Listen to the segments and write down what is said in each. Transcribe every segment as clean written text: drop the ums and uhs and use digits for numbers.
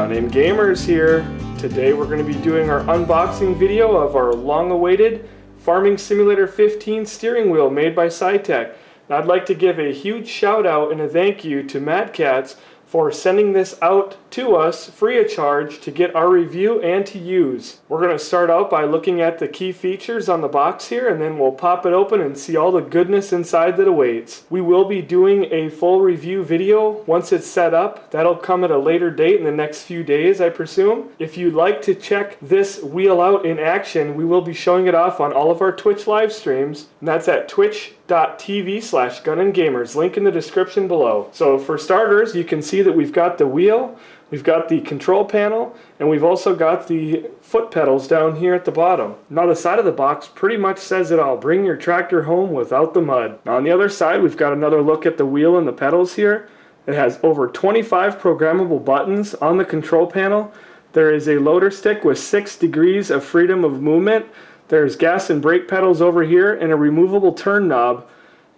GunninGamerz here. Today we're going to be doing our unboxing video of our long-awaited Farming Simulator 15 steering wheel made by Saitek. And I'd like to give a huge shout out and a thank you to MadCatz for sending this out to us free of charge to get our review and to use. We're going to start out by looking at the key features on the box here, and then we'll pop it open and see all the goodness inside that awaits. We will be doing a full review video once it's set up. That'll come at a later date in the next few days, I presume. If you'd like to check this wheel out in action, we will be showing it off on all of our Twitch live streams, and that's at twitch.tv/GunninGamerz, link in the description below. So for starters, you can see that we've got the wheel, we've got the control panel, and we've also got the foot pedals down here at the bottom. Now the side of the box pretty much says it all. Bring your tractor home without the mud. Now on the other side, we've got another look at the wheel and the pedals here. It has over 25 programmable buttons on the control panel. There is a loader stick with 6 degrees of freedom of movement. There's gas and brake pedals over here and a removable turn knob.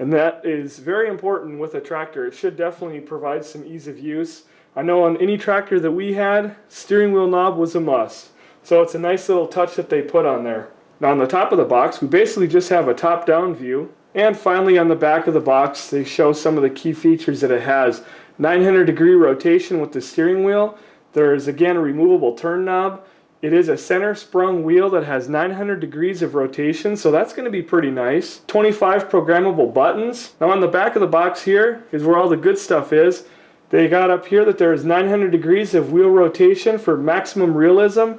And that is very important with a tractor. It should definitely provide some ease of use. I know on any tractor that we had, steering wheel knob was a must. So it's a nice little touch that they put on there. Now on the top of the box, we basically just have a top-down view. And finally on the back of the box, they show some of the key features that it has. 900-degree rotation with the steering wheel. There is again a removable turn knob. It is a center sprung wheel that has 900 degrees of rotation, so that's going to be pretty nice. 25 programmable buttons. Now on the back of the box here is where all the good stuff is. They got up here that there is 900 degrees of wheel rotation for maximum realism.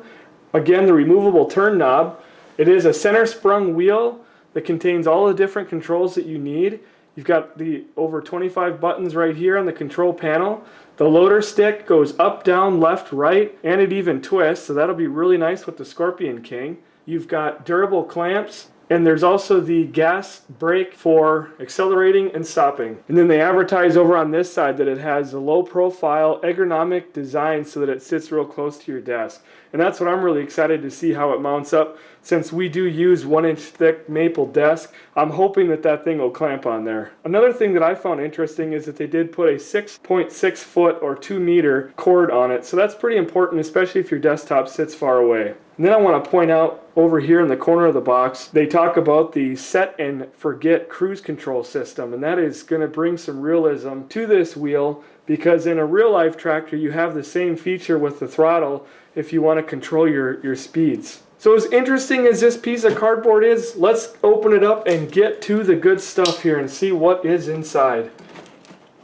Again, the removable turn knob. It is a center sprung wheel that contains all the different controls that you need. You've got the over 25 buttons right here on the control panel. The loader stick goes up, down, left, right, and it even twists, so that'll be really nice with the Scorpion King. You've got durable clamps, and there's also the gas brake for accelerating and stopping. And then they advertise over on this side that it has a low profile ergonomic design so that it sits real close to your desk. And that's what I'm really excited to see how it mounts up. Since we do use 1-inch thick maple desk, I'm hoping that that thing will clamp on there. Another thing that I found interesting is that they did put a 6.6 foot or 2 meter cord on it. So that's pretty important, especially if your desktop sits far away. And then I want to point out over here in the corner of the box, they talk about the set and forget cruise control system, and that is going to bring some realism to this wheel, because in a real life tractor you have the same feature with the throttle if you want to control your speeds. So as interesting as this piece of cardboard is, let's open it up and get to the good stuff here and see what is inside.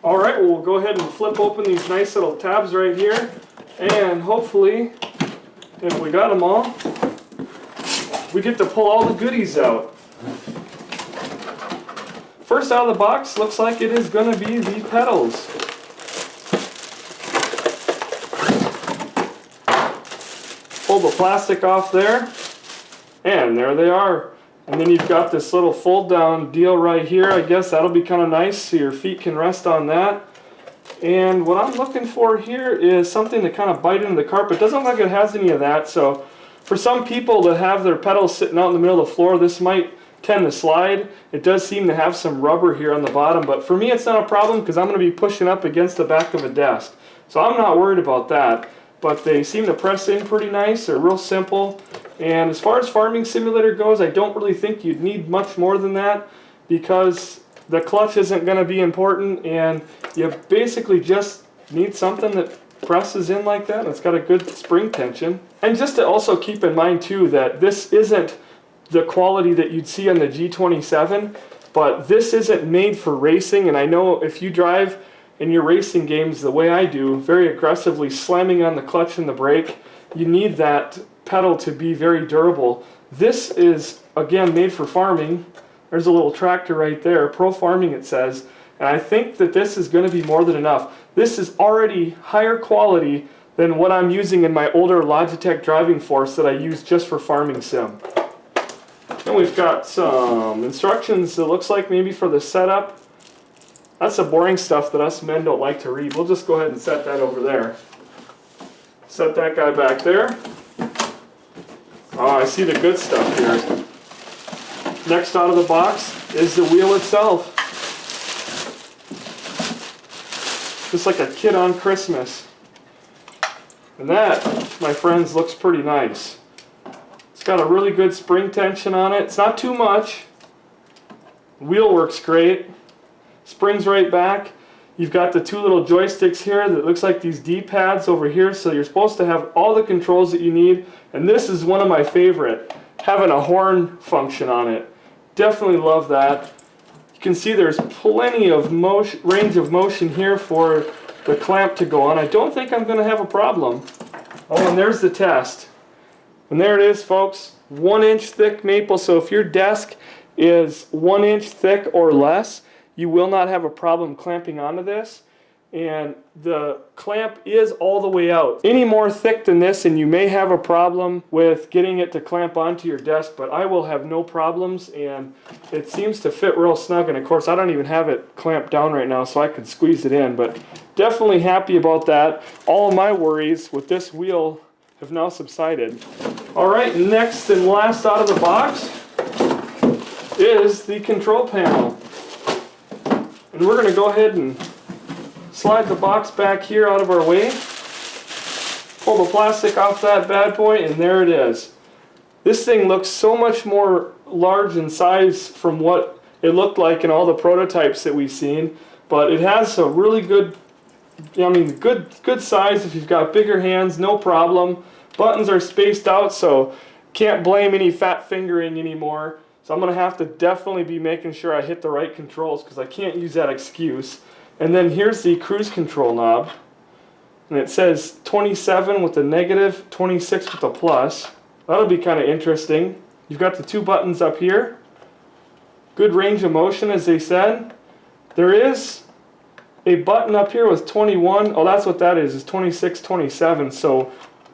Alright, well, we'll go ahead and flip open these nice little tabs right here, and hopefully, if we got them all, we get to pull all the goodies out. First out of the box, looks like it is going to be the pedals. Pull the plastic off there, and there they are. And then you've got this little fold down deal right here. I guess that'll be kind of nice so your feet can rest on that. And what I'm looking for here is something to kind of bite into the carpet. Doesn't look like it has any of that, so for some people that have their pedals sitting out in the middle of the floor, this might tend to slide. It does seem to have some rubber here on the bottom, but for me it's not a problem because I'm going to be pushing up against the back of a desk. So I'm not worried about that. But they seem to press in pretty nice. They're real simple. And as far as Farming Simulator goes, I don't really think you'd need much more than that, because the clutch isn't going to be important, and you basically just need something that presses in like that. It's got a good spring tension. And just to also keep in mind too that this isn't the quality that you'd see on the G27, but this isn't made for racing. And I know if you drive in your racing games the way I do, very aggressively slamming on the clutch and the brake, you need that pedal to be very durable. This is, again, made for farming. There's a little tractor right there, Pro Farming it says, and I think that this is going to be more than enough. This is already higher quality than what I'm using in my older Logitech driving force that I use just for farming sim. And we've got some instructions, it looks like maybe for the setup. That's the boring stuff that us men don't like to read. We'll just go ahead and set that over there. Set that guy back there. Oh, I see the good stuff here. Next out of the box is the wheel itself. Just like a kid on Christmas. And that, my friends, looks pretty nice. It's got a really good spring tension on it. It's not too much. Wheel works great. Springs right back. You've got the two little joysticks here that looks like these D-pads over here, so you're supposed to have all the controls that you need. And this is one of my favorite, having a horn function on it. Definitely love that. You can see there's plenty of range of motion here for the clamp to go on. I don't think I'm going to have a problem. Oh, and there's the test. And there it is, folks. 1 inch thick maple. So if your desk is 1 inch thick or less, you will not have a problem clamping onto this. And the clamp is all the way out. Any more thick than this and you may have a problem with getting it to clamp onto your desk, but I will have no problems, and it seems to fit real snug. And of course I don't even have it clamped down right now, so I could squeeze it in, but definitely happy about that. All of my worries with this wheel have now subsided. Alright, next and last out of the box is the control panel. And we're going to go ahead and slide the box back here out of our way. Pull the plastic off that bad boy, and there it is. This thing looks so much more large in size from what it looked like in all the prototypes that we've seen. But it has a really good, good size if you've got bigger hands, no problem. Buttons are spaced out, so can't blame any fat fingering anymore. So I'm going to have to definitely be making sure I hit the right controls, because I can't use that excuse. And then here's the cruise control knob. And it says 27 with a negative, 26 with a plus. That'll be kind of interesting. You've got the two buttons up here. Good range of motion, as they said. There is a button up here with 21. Oh, that's what that is 26, 27. So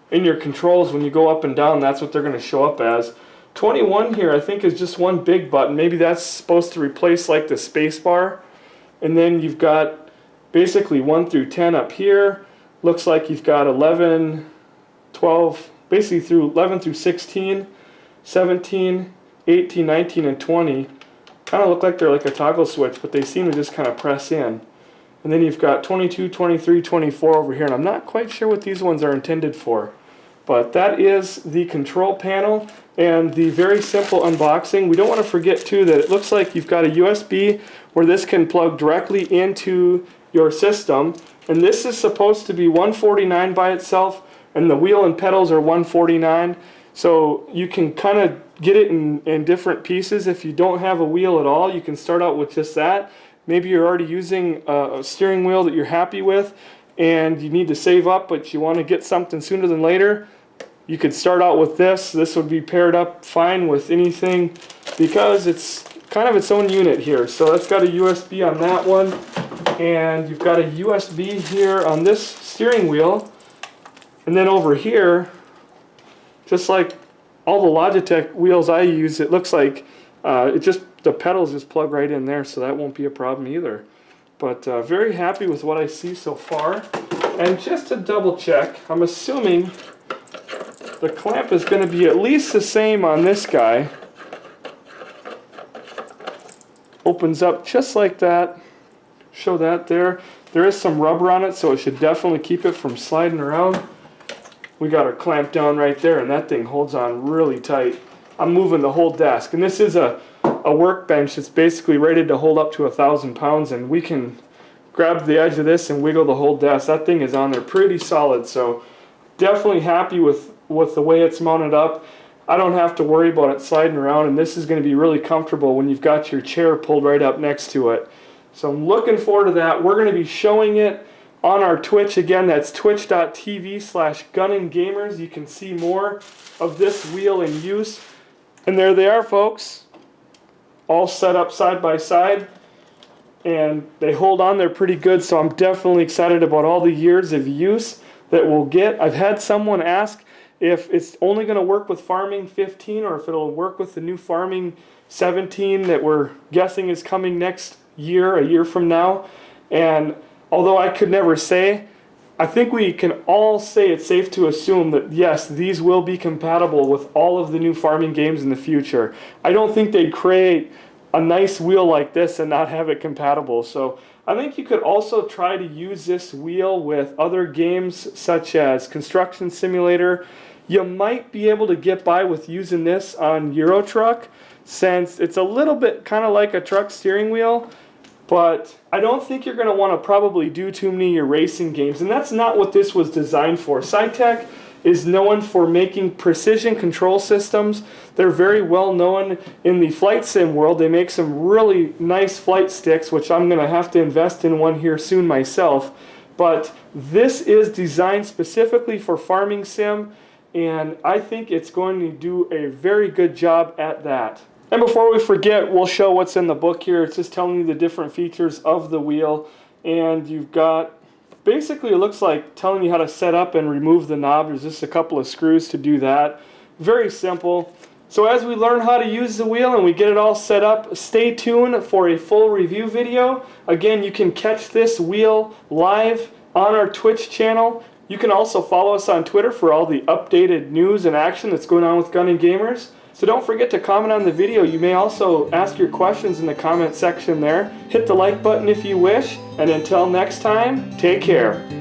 in your controls, when you go up and down, that's what they're going to show up as. 21 here, I think, is just one big button. Maybe that's supposed to replace like the space bar. And then you've got basically 1 through 10 up here. Looks like you've got 11, 12, basically through 11 through 16, 17, 18, 19, and 20. Kind of look like they're like a toggle switch, but they seem to just kind of press in. And then you've got 22, 23, 24 over here, and I'm not quite sure what these ones are intended for. But that is the control panel and the very simple unboxing. We don't want to forget too that it looks like you've got a USB where this can plug directly into your system. And this is supposed to be $149 by itself, and the wheel and pedals are $149. So you can kind of get it in different pieces. If you don't have a wheel at all, you can start out with just that. Maybe you're already using a steering wheel that you're happy with, and you need to save up, but you want to get something sooner than later. You could start out with this. This would be paired up fine with anything, because it's kind of its own unit here. So that's got a USB on that one, and you've got a USB here on this steering wheel. And then over here, just like all the Logitech wheels I use, it looks like the pedals just plug right in there, so that won't be a problem either. But very happy with what I see so far. And just to double check, I'm assuming the clamp is going to be at least the same on this guy. Opens up just like that. Show that there. There is some rubber on it, so it should definitely keep it from sliding around. We got our clamp down right there, and that thing holds on really tight. I'm moving the whole desk, and this is a workbench that's basically rated to hold up to 1,000 pounds, and we can grab the edge of this and wiggle the whole desk. That thing is on there pretty solid, so definitely happy with the way it's mounted up. I don't have to worry about it sliding around, and this is going to be really comfortable when you've got your chair pulled right up next to it. So I'm looking forward to that. We're going to be showing it on our Twitch. Again, that's twitch.tv/GunninGamerz. You can see more of this wheel in use. And there they are, folks. All set up side by side. And they hold on there pretty good, so I'm definitely excited about all the years of use that we'll get. I've had someone ask if it's only going to work with Farming 15 or if it'll work with the new Farming 17 that we're guessing is coming next year, a year from now. And although I could never say, I think we can all say it's safe to assume that yes, these will be compatible with all of the new farming games in the future. I don't think they'd create a nice wheel like this and not have it compatible. So I think you could also try to use this wheel with other games such as Construction Simulator. You might be able to get by with using this on Euro Truck, since it's a little bit kind of like a truck steering wheel, but I don't think you're going to want to probably do too many of your racing games, and that's not what this was designed for. Saitek is known for making precision control systems. They're very well known in the flight sim world. They make some really nice flight sticks, which I'm going to have to invest in one here soon myself. But this is designed specifically for farming sim, and I think it's going to do a very good job at that. And before we forget, we'll show what's in the book here. It's just telling you the different features of the wheel, and you've got, basically it looks like telling you how to set up and remove the knob. There's just a couple of screws to do that. Very simple. So as we learn how to use the wheel and we get it all set up, stay tuned for a full review video. Again, you can catch this wheel live on our Twitch channel. You can also follow us on Twitter for all the updated news and action that's going on with GunninGamerz. So don't forget to comment on the video. You may also ask your questions in the comment section there. Hit the like button if you wish, and until next time, take care.